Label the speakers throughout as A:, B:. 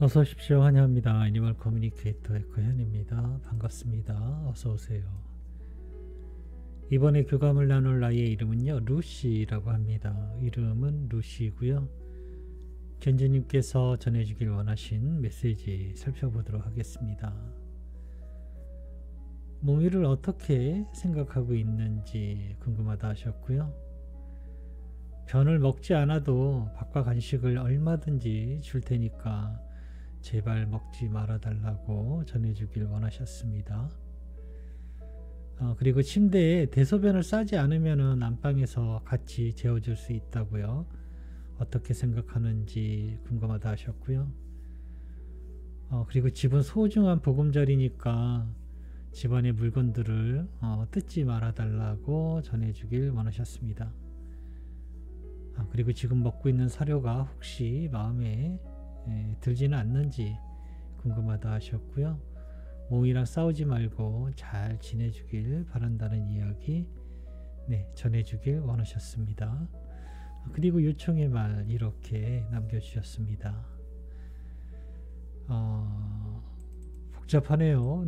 A: 어서 오십시오. 환영합니다. 애니멀 커뮤니케이터 에코현입니다. 반갑습니다. 어서 오세요. 이번에 교감을 나눌 아이의 이름은요, 루시라고 합니다. 이름은 루시고요. 견주님께서 전해주길 원하신 메시지 살펴보도록 하겠습니다. 몽이를 어떻게 생각하고 있는지 궁금하다 하셨고요. 변을 먹지 않아도 밥과 간식을 얼마든지 줄 테니까 제발 먹지 말아달라고 전해주길 원하셨습니다. 그리고 침대에 대소변을 싸지 않으면 안방에서 같이 재워줄 수 있다고요. 어떻게 생각하는지 궁금하다 하셨고요. 그리고 집은 소중한 보금자리니까 집안의 물건들을 뜯지 말아달라고 전해주길 원하셨습니다. 그리고 지금 먹고 있는 사료가 혹시 마음에 들지는 않는지 궁금하다 하셨고요. 몽이랑 싸우지 말고 잘 지내주길 바란다는 이야기 전해주길 원하셨습니다. 그리고 요청의 말 이렇게 남겨주셨습니다. 복잡하네요.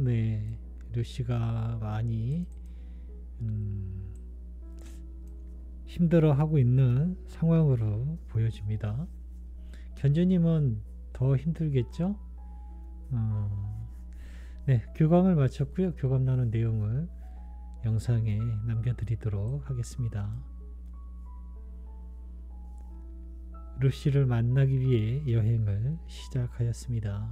A: 루시가 많이 힘들어하고 있는 상황으로 보여집니다. 견주님은 더 힘들겠죠? 교감을 마쳤고요. 교감 나눈 내용을 영상에 남겨드리도록 하겠습니다. 루시를 만나기 위해 여행을 시작하였습니다.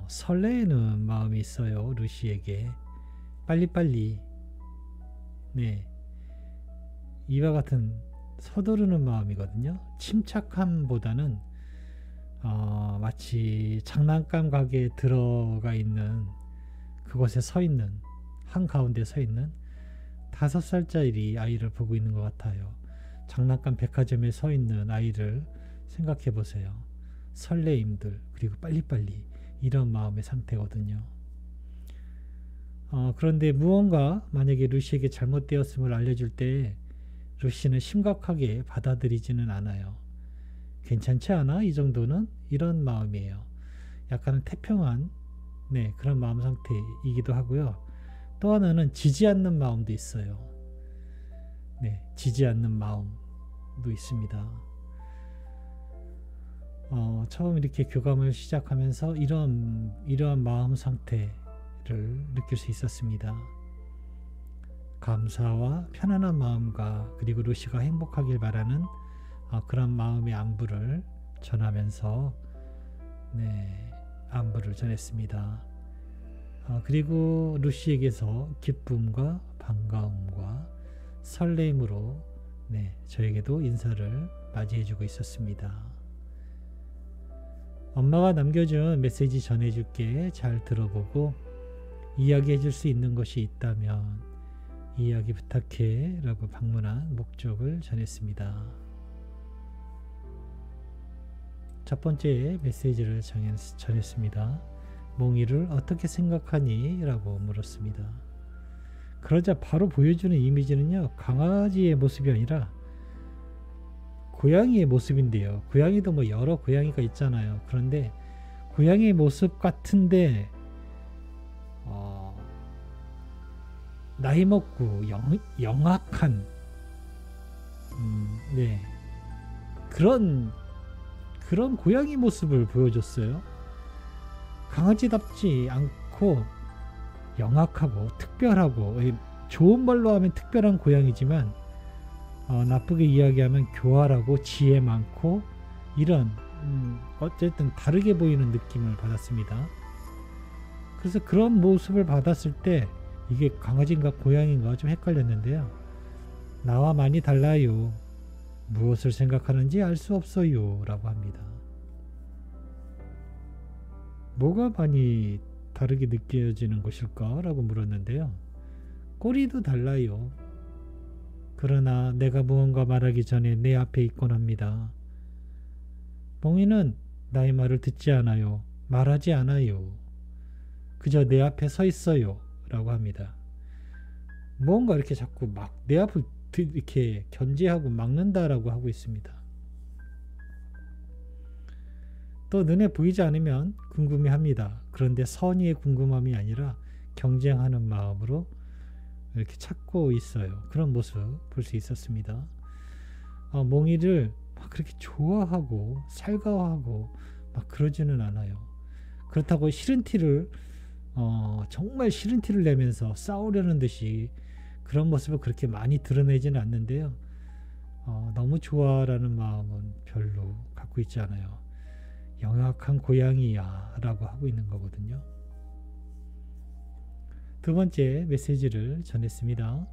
A: 설레는 마음이 있어요. 루시에게 빨리빨리 이와 같은 서두르는 마음이거든요. 침착함보다는 마치 장난감 가게에 들어가 있는 그곳에 서 있는 한가운데 서 있는 5살짜리 아이를 보고 있는 것 같아요. 장난감 백화점에 서 있는 아이를 생각해 보세요. 설레임들 그리고 빨리빨리 이런 마음의 상태거든요. 그런데 무언가 만약에 루시에게 잘못되었음을 알려줄 때 루시는 심각하게 받아들이지는 않아요. 괜찮지 않아? 이 정도는? 이런 마음이에요. 약간은 태평한 그런 마음 상태이기도 하고요. 또 하나는 지지 않는 마음도 있어요. 지지 않는 마음도 있습니다. 처음 이렇게 교감을 시작하면서 이러한 마음 상태를 느낄 수 있었습니다. 감사와 편안한 마음과 그리고 루시가 행복하길 바라는 그런 마음의 안부를 전하면서 안부를 전했습니다. 그리고 루시에게서 기쁨과 반가움과 설레임으로 저에게도 인사를 맞이해주고 있었습니다. 엄마가 남겨준 메시지 전해줄게. 잘 들어보고 이야기해줄 수 있는 것이 있다면 이야기 부탁해 라고 방문한 목적을 전했습니다. 첫 번째 메시지를 전했습니다. 몽이를 어떻게 생각하니? 라고 물었습니다. 그러자 바로 보여주는 이미지는요, 강아지의 모습이 아니라 고양이의 모습인데요. 고양이도 뭐 여러 고양이가 있잖아요. 그런데 고양이의 모습 같은데 나이 먹고 영악한 그런 고양이 모습을 보여줬어요. 강아지답지 않고 영악하고 특별하고, 좋은 말로 하면 특별한 고양이지만 나쁘게 이야기하면 교활하고 지혜 많고 이런 어쨌든 다르게 보이는 느낌을 받았습니다. 그래서 그런 모습을 받았을 때 이게 강아지인가 고양이인가 좀 헷갈렸는데요. 나와 많이 달라요. 무엇을 생각하는지 알 수 없어요 라고 합니다. 뭐가 많이 다르게 느껴지는 것일까? 라고 물었는데요. 꼬리도 달라요. 그러나 내가 무언가 말하기 전에 내 앞에 있곤 합니다. 몽이는 나의 말을 듣지 않아요. 말하지 않아요. 그저 내 앞에 서 있어요 라고 합니다. 뭔가 이렇게 자꾸 막 내 앞을 이렇게 견제하고 막는다라고 하고 있습니다. 또 눈에 보이지 않으면 궁금해합니다. 그런데 선의의 궁금함이 아니라 경쟁하는 마음으로 이렇게 찾고 있어요. 그런 모습 볼 수 있었습니다. 몽이를 막 그렇게 좋아하고 살가워하고 막 그러지는 않아요. 그렇다고 싫은 티를 정말 싫은 티를 내면서 싸우려는 듯이 그런 모습을 그렇게 많이 드러내지는 않는데요. 너무 좋아라는 마음은 별로 갖고 있지 않아요. 영악한 고양이야 라고 하고 있는 거거든요. 두 번째 메시지를 전했습니다.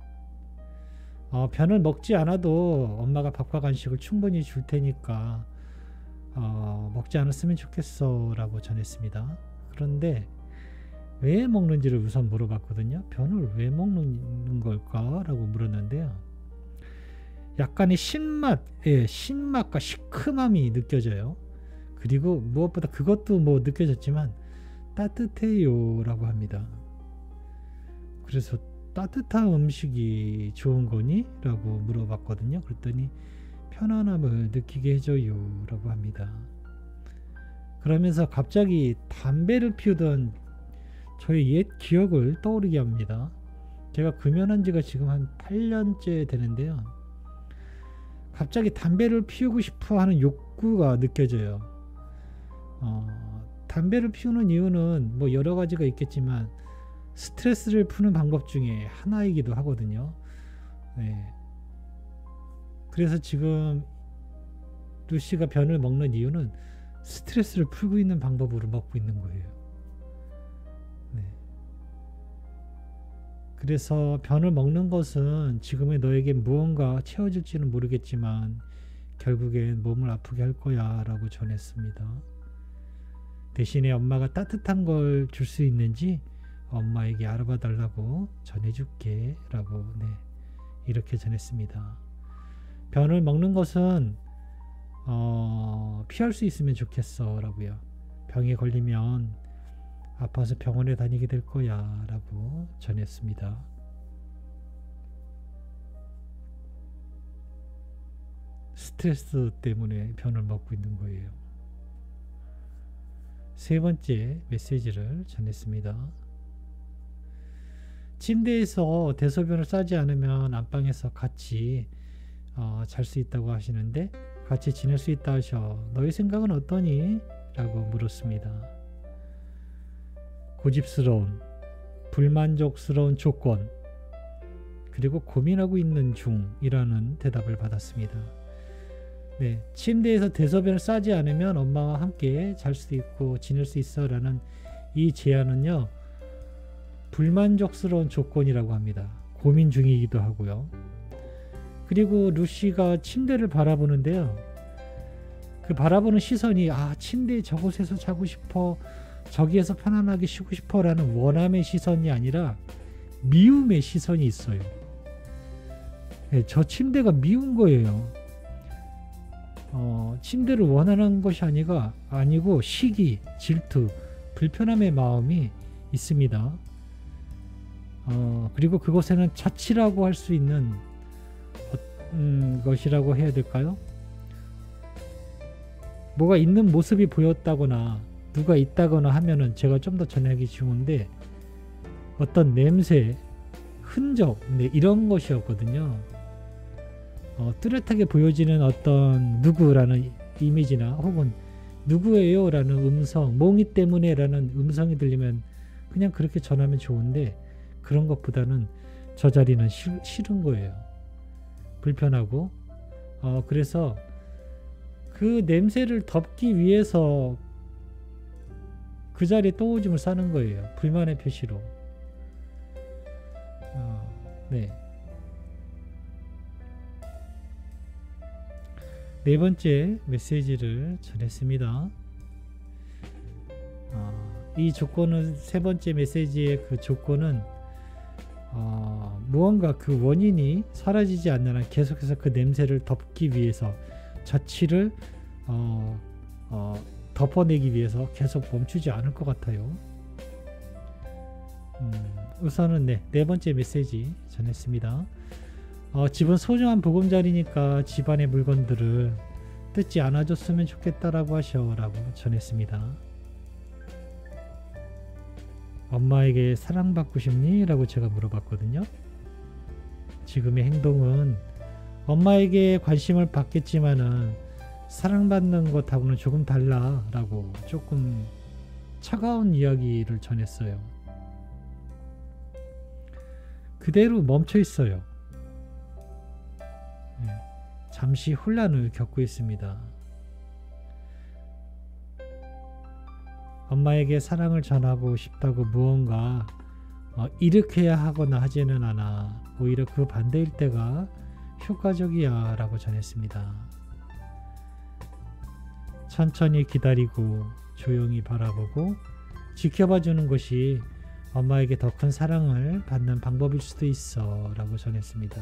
A: 변을 먹지 않아도 엄마가 밥과 간식을 충분히 줄 테니까 먹지 않았으면 좋겠어 라고 전했습니다. 그런데 왜 먹는지를 우선 물어봤거든요. 변을 왜 먹는 걸까? 라고 물었는데요. 약간의 신맛과 시큼함이 느껴져요. 그리고 무엇보다 그것도 뭐 느껴졌지만 따뜻해요 라고 합니다. 그래서 따뜻한 음식이 좋은 거니? 라고 물어봤거든요. 그랬더니 편안함을 느끼게 해줘요 라고 합니다. 그러면서 갑자기 담배를 피우던 저의 옛 기억을 떠오르게 합니다. 제가 금연한 지가 지금 한 8년째 되는데요. 갑자기 담배를 피우고 싶어 하는 욕구가 느껴져요. 담배를 피우는 이유는 뭐 여러 가지가 있겠지만 스트레스를 푸는 방법 중에 하나이기도 하거든요. 네. 그래서 지금 루시가 변을 먹는 이유는 스트레스를 풀고 있는 방법으로 먹고 있는 거예요. 네. 그래서 변을 먹는 것은 지금의 너에게 무언가 채워질지는 모르겠지만 결국엔 몸을 아프게 할 거야 라고 전했습니다. 대신에 엄마가 따뜻한 걸 줄 수 있는지 엄마에게 알아봐 달라고 전해줄게 라고 이렇게 전했습니다. 변을 먹는 것은 피할 수 있으면 좋겠어 라고요. 병에 걸리면 아파서 병원에 다니게 될 거야 라고 전했습니다. 스트레스 때문에 변을 먹고 있는 거예요. 세 번째 메시지를 전했습니다. 침대에서 대소변을 싸지 않으면 안방에서 같이 잘 수 있다고 하시는데 같이 지낼 수 있다 하셔. 너의 생각은 어떠니? 라고 물었습니다. 고집스러운, 불만족스러운 조건, 그리고 고민하고 있는 중이라는 대답을 받았습니다. 네, 침대에서 대소변을 싸지 않으면 엄마와 함께 잘 수 있고 지낼 수 있어 라는 이 제안은요, 불만족스러운 조건이라고 합니다. 고민 중이기도 하고요. 그리고 루시가 침대를 바라보는데요. 그 바라보는 시선이 침대 저곳에서 자고 싶어, 저기에서 편안하게 쉬고 싶어 라는 원함의 시선이 아니라 미움의 시선이 있어요. 네, 저 침대가 미운 거예요. 침대를 원하는 것이 아니고 시기, 질투, 불편함의 마음이 있습니다. 그리고 그곳에는 자취라고 할 수 있는 것이라고 해야 될까요? 뭐가 있는 모습이 보였다거나 누가 있다거나 하면은 제가 좀 더 전하기 쉬운데 어떤 냄새, 흔적 이런 것이었거든요. 뚜렷하게 보여지는 어떤 누구라는 이미지나 혹은 누구예요 라는 음성, 몽이 때문에 라는 음성이 들리면 그냥 그렇게 전하면 좋은데 그런 것보다는 저 자리는 싫은 거예요. 불편하고 그래서 그 냄새를 덮기 위해서 그 자리에 또 오줌을 싸는 거예요. 불만의 표시로. 네. 네 번째 메시지를 전했습니다. 이 조건은 세 번째 메시지의 그 조건은 무언가 그 원인이 사라지지 않는 한 계속해서 그 냄새를 덮기 위해서 자취를 덮어내기 위해서 계속 멈추지 않을 것 같아요. 우선은 네 번째 메시지 전했습니다. 집은 소중한 보금자리니까 집안의 물건들을 뜯지 않아줬으면 좋겠다라고 하셔라고 전했습니다. 엄마에게 사랑받고 싶니? 라고 제가 물어봤거든요. 지금의 행동은 엄마에게 관심을 받겠지만은 사랑받는 것하고는 조금 달라 라고 조금 차가운 이야기를 전했어요. 그대로 멈춰 있어요. 잠시 혼란을 겪고 있습니다. 엄마에게 사랑을 전하고 싶다고 무언가 일으켜야 하거나 하지는 않아. 오히려 그 반대일 때가 효과적이야 라고 전했습니다. 천천히 기다리고 조용히 바라보고 지켜봐 주는 것이 엄마에게 더 큰 사랑을 받는 방법일 수도 있어 라고 전했습니다.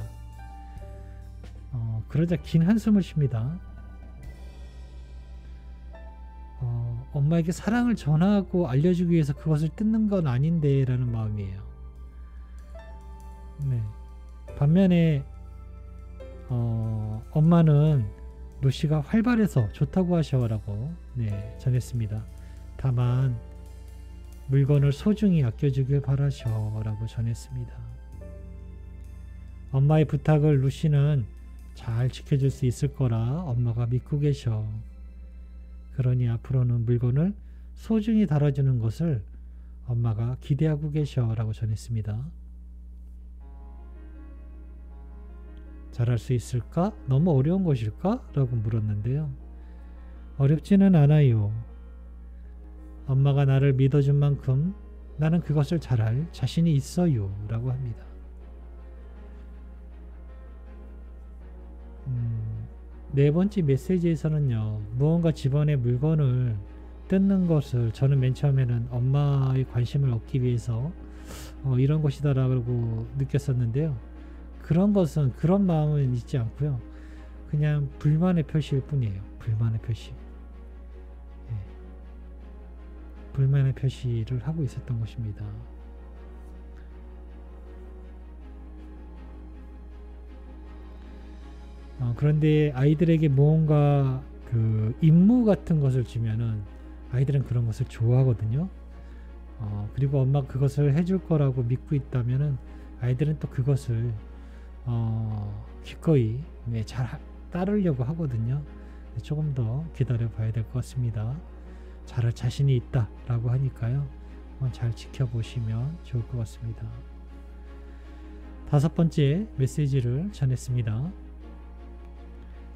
A: 그러자 긴 한숨을 쉽니다. 엄마에게 사랑을 전하고 알려주기 위해서 그것을 뜯는 건 아닌데 라는 마음이에요. 네. 반면에 엄마는 루시가 활발해서 좋다고 하셔라고 전했습니다. 다만 물건을 소중히 아껴주길 바라셔라고 전했습니다. 엄마의 부탁을 루시는 잘 지켜줄 수 있을 거라 엄마가 믿고 계셔. 그러니 앞으로는 물건을 소중히 다뤄주는 것을 엄마가 기대하고 계셔라고 전했습니다. 잘할 수 있을까? 너무 어려운 것일까? 라고 물었는데요. 어렵지는 않아요. 엄마가 나를 믿어준 만큼 나는 그것을 잘할 자신이 있어요 라고 합니다. 네 번째 메시지에서는요, 무언가 집안의 물건을 뜯는 것을 저는 맨 처음에는 엄마의 관심을 얻기 위해서 이런 것이다라고 느꼈었는데요. 그런 마음은 있지 않고요. 그냥 불만의 표시일 뿐이에요. 불만의 표시. 불만의 표시를 하고 있었던 것입니다. 그런데 아이들에게 무언가 그 임무 같은 것을 주면은 아이들은 그런 것을 좋아하거든요. 그리고 엄마가 그것을 해줄 거라고 믿고 있다면은 아이들은 또 그것을 기꺼이 잘 따르려고 하거든요. 조금 더 기다려 봐야 될 것 같습니다. 잘할 자신이 있다 라고 하니까요, 잘 지켜보시면 좋을 것 같습니다. 다섯 번째 메시지를 전했습니다.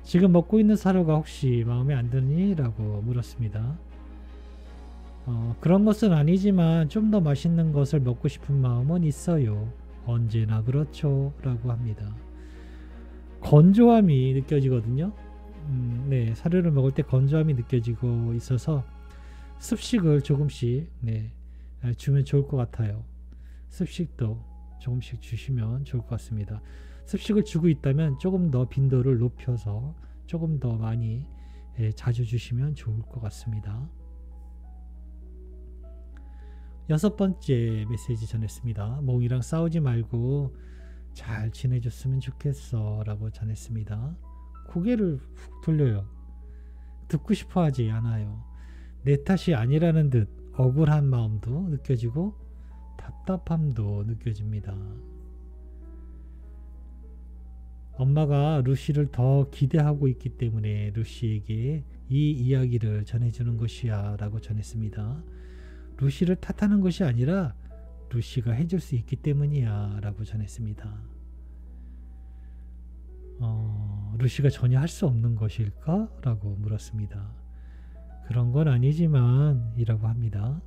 A: 지금 먹고 있는 사료가 혹시 마음에 안 드니? 라고 물었습니다. 그런 것은 아니지만 좀 더 맛있는 것을 먹고 싶은 마음은 있어요. 언제나 그렇죠 라고 합니다. 건조함이 느껴지거든요. 사료를 먹을 때 건조함이 느껴지고 있어서 습식을 조금씩 주면 좋을 것 같아요. 습식도 조금씩 주시면 좋을 것 같습니다. 습식을 주고 있다면 조금 더 빈도를 높여서 조금 더 많이 자주 주시면 좋을 것 같습니다. 여섯 번째 메시지 전했습니다. 몽이랑 싸우지 말고 잘 지내줬으면 좋겠어 라고 전했습니다. 고개를 훅 돌려요. 듣고 싶어 하지 않아요. 내 탓이 아니라는 듯 억울한 마음도 느껴지고 답답함도 느껴집니다. 엄마가 루시를 더 기대하고 있기 때문에 루시에게 이 이야기를 전해주는 것이야 라고 전했습니다. 루시를 탓하는 것이 아니라 루시가 해줄 수 있기 때문이야 라고 전했습니다. 루시가 전혀 할 수 없는 것일까? 라고 물었습니다. 그런 건 아니지만 이라고 합니다.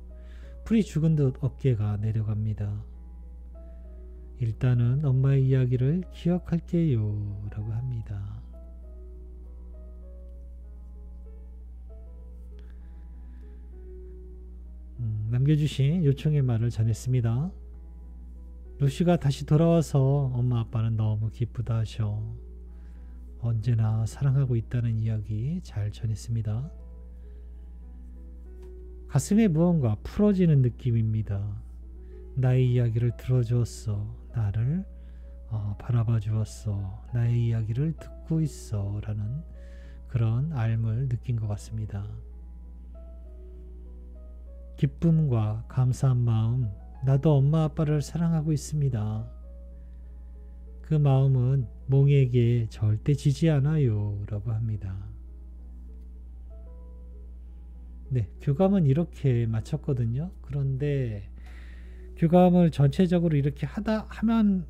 A: 풀이 죽은 듯 어깨가 내려갑니다. 일단은 엄마의 이야기를 기억할게요 라고 합니다. 남겨주신 요청의 말을 전했습니다. 루시가 다시 돌아와서 엄마 아빠는 너무 기쁘다 하셔. 언제나 사랑하고 있다는 이야기 잘 전했습니다. 가슴에 무언가 풀어지는 느낌입니다. 나의 이야기를 들어주었어. 나를 바라봐 주었어. 나의 이야기를 듣고 있어 라는 그런 앓음을 느낀 것 같습니다. 기쁨과 감사한 마음, 나도 엄마 아빠를 사랑하고 있습니다. 그 마음은 몽에게 절대 지지 않아요 라고 합니다. 네, 교감은 이렇게 마쳤거든요. 그런데 교감을 전체적으로 이렇게 하면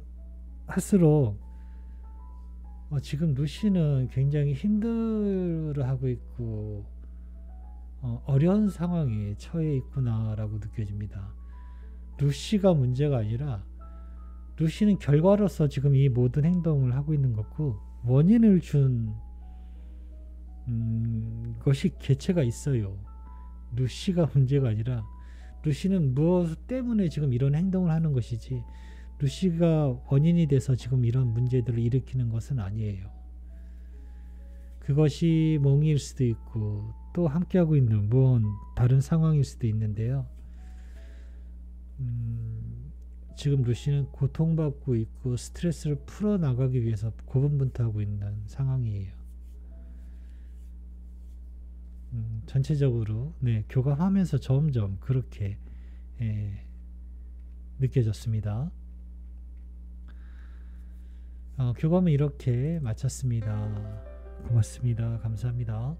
A: 할수록 지금 루시는 굉장히 힘들어하고 있고 어려운 상황에 처해 있구나라고 느껴집니다. 루시가 문제가 아니라 루시는 결과로서 지금 이 모든 행동을 하고 있는 거고, 원인을 준 것이 개체가 있어요. 루시가 문제가 아니라 루시는 무엇 때문에 지금 이런 행동을 하는 것이지, 루시가 원인이 돼서 지금 이런 문제들을 일으키는 것은 아니에요. 그것이 몽일 수도 있고 또 함께하고 있는 무언 다른 상황일 수도 있는데요. 지금 루시는 고통받고 있고 스트레스를 풀어나가기 위해서 고분분투하고 있는 상황이에요. 전체적으로 교감하면서 점점 그렇게 느껴졌습니다. 교감은 이렇게 마쳤습니다. 고맙습니다. 감사합니다.